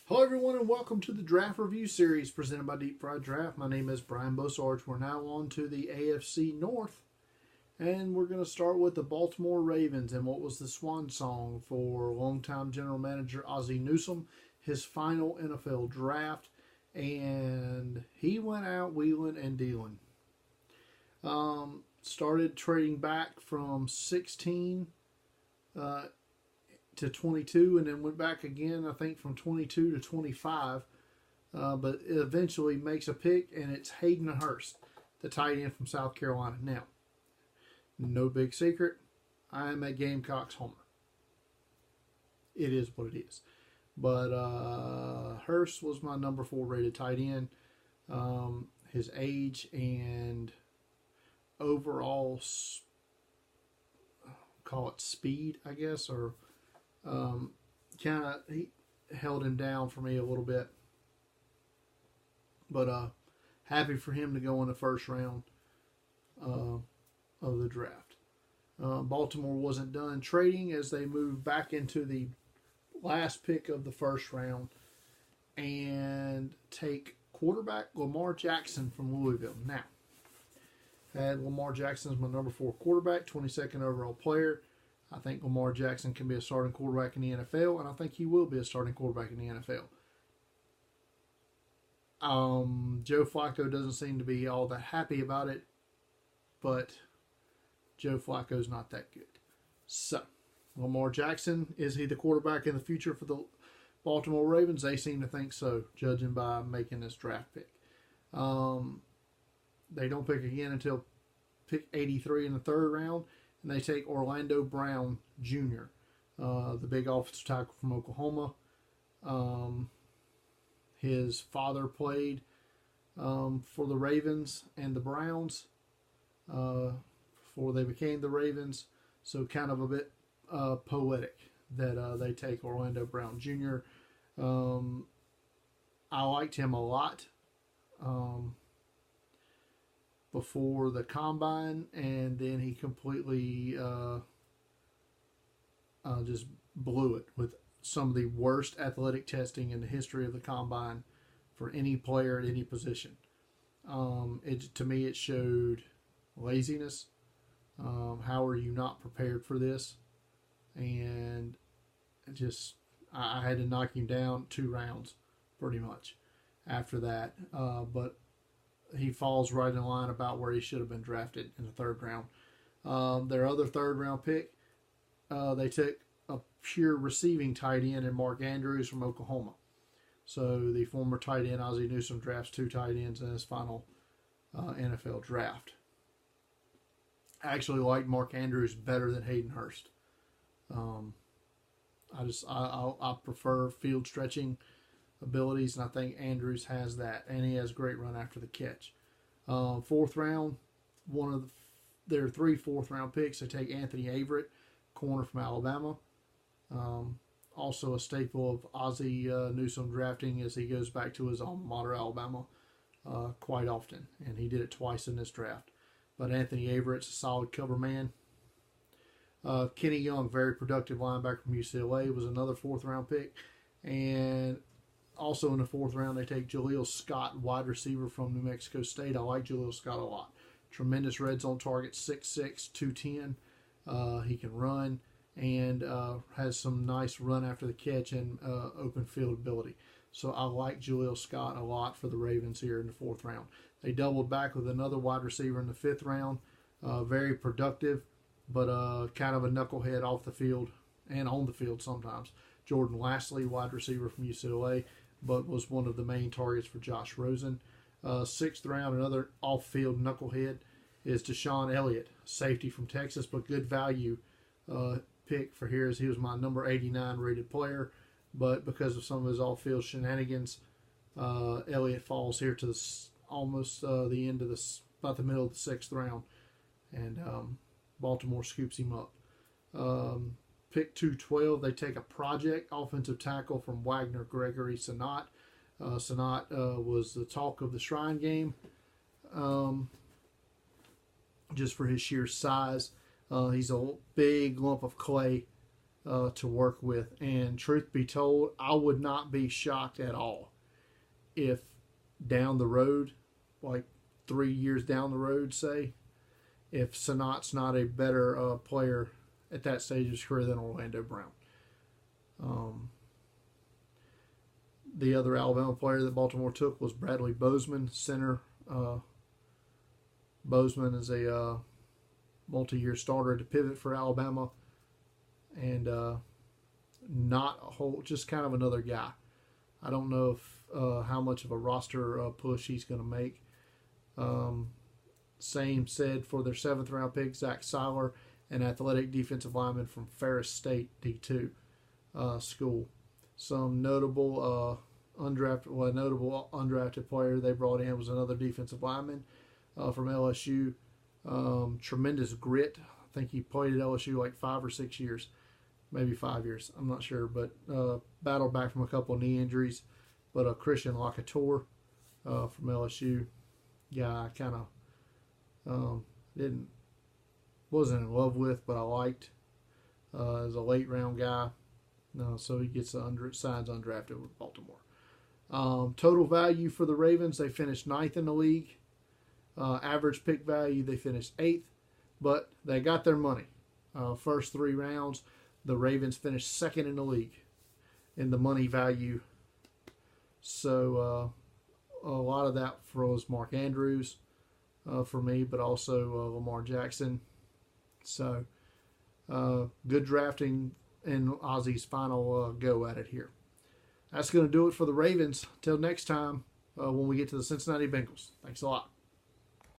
Hello everyone and welcome to the Draft Review Series presented by Deep Fried Draft. My name is Brian Bosarge. We're now on to the AFC North and we're going to start with the Baltimore Ravens and what was the swan song for longtime general manager Ozzie Newsome, his final NFL draft, and he went out wheeling and dealing. Started trading back from 16 to 22 and then went back again, I think, from 22 to 25. But it eventually makes a pick, and it's Hayden Hurst, the tight end from South Carolina. Now, no big secret, I am a Gamecocks homer. It is what it is. But Hurst was my number 4 rated tight end. His age and overall, call it speed, I guess, or he held him down for me a little bit. But happy for him to go in the first round of the draft. Baltimore wasn't done trading as they moved back into the last pick of the first round and take quarterback Lamar Jackson from Louisville. Now, I had Lamar Jackson as my number 4 quarterback, 22nd overall player. I think Lamar Jackson can be a starting quarterback in the NFL, and I think he will be a starting quarterback in the NFL. Joe Flacco doesn't seem to be all that happy about it, but Joe Flacco's not that good. So, Lamar Jackson, is he the quarterback in the future for the Baltimore Ravens? They seem to think so, judging by making this draft pick. They don't pick again until pick 83 in the 3rd round. And they take Orlando Brown Jr., the big offensive tackle from Oklahoma. His father played for the Ravens and the Browns before they became the Ravens. So kind of a bit poetic that they take Orlando Brown Jr. I liked him a lot before the combine, and then he completely just blew it with some of the worst athletic testing in the history of the combine for any player at any position. To me, it showed laziness. How are you not prepared for this? And I had to knock him down 2 rounds pretty much after that. But he falls right in line about where he should have been drafted in the 3rd round. Their other 3rd round pick, they took a pure receiving tight end in Mark Andrews from Oklahoma. So the former tight end Ozzie Newsome drafts 2 tight ends in his final NFL draft. I actually like Mark Andrews better than Hayden Hurst. I prefer field stretching abilities, and I think Andrews has that, and he has great run after the catch. 4th round, one of their 3 4th round picks, they take Anthony Averett, corner from Alabama. Also a staple of Ozzie Newsome drafting as he goes back to his alma mater, Alabama, quite often, and he did it twice in this draft. But Anthony Averett's a solid cover man. Kenny Young, very productive linebacker from UCLA, was another 4th round pick. And also in the 4th round, they take Jaleel Scott, wide receiver from New Mexico State. I like Jaleel Scott a lot. Tremendous red zone target, 6'6", 210. He can run and has some nice run after the catch and open field ability. So I like Jaleel Scott a lot for the Ravens here in the 4th round. They doubled back with another wide receiver in the 5th round. Very productive, but kind of a knucklehead off the field and on the field sometimes. Jordan Lastly, wide receiver from UCLA, but was one of the main targets for Josh Rosen. 6th round, another off-field knucklehead is Deshaun Elliott, safety from Texas, but good value pick for here as he was my number 89 rated player. But because of some of his off-field shenanigans, Elliott falls here to almost the end of about the middle of the 6th round, and Baltimore scoops him up. Pick 212, they take a project offensive tackle from Wagner, Gregory Sanat. Sanat was the talk of the Shrine game, just for his sheer size. He's a big lump of clay to work with. And truth be told, I would not be shocked at all if down the road, like 3 years down the road, say, if Sanat's not a better player at that stage of his career than Orlando Brown. The other Alabama player that Baltimore took was Bradley Bozeman, center. Bozeman is a multi-year starter at the pivot for Alabama, and not a whole, just kind of another guy. I don't know if how much of a roster push he's going to make. Same said for their 7th round pick, Zach Seiler, an athletic defensive lineman from Ferris State D2 school. Some notable undrafted player they brought in was another defensive lineman from LSU. Tremendous grit. I think he played at LSU like 5 or 6 years, maybe 5 years. I'm not sure, but battled back from a couple of knee injuries. But Christian Locatore from LSU, guy I kind of wasn't in love with, but I liked as a late round guy. So he gets signs undrafted with Baltimore. Total value for the Ravens, they finished 9th in the league. Average pick value, they finished 8th, but they got their money. First 3 rounds, the Ravens finished 2nd in the league in the money value. So a lot of that was Mark Andrews for me, but also Lamar Jackson. So good drafting in Ozzy's final go at it here. That's going to do it for the Ravens. Till next time when we get to the Cincinnati Bengals. Thanks a lot.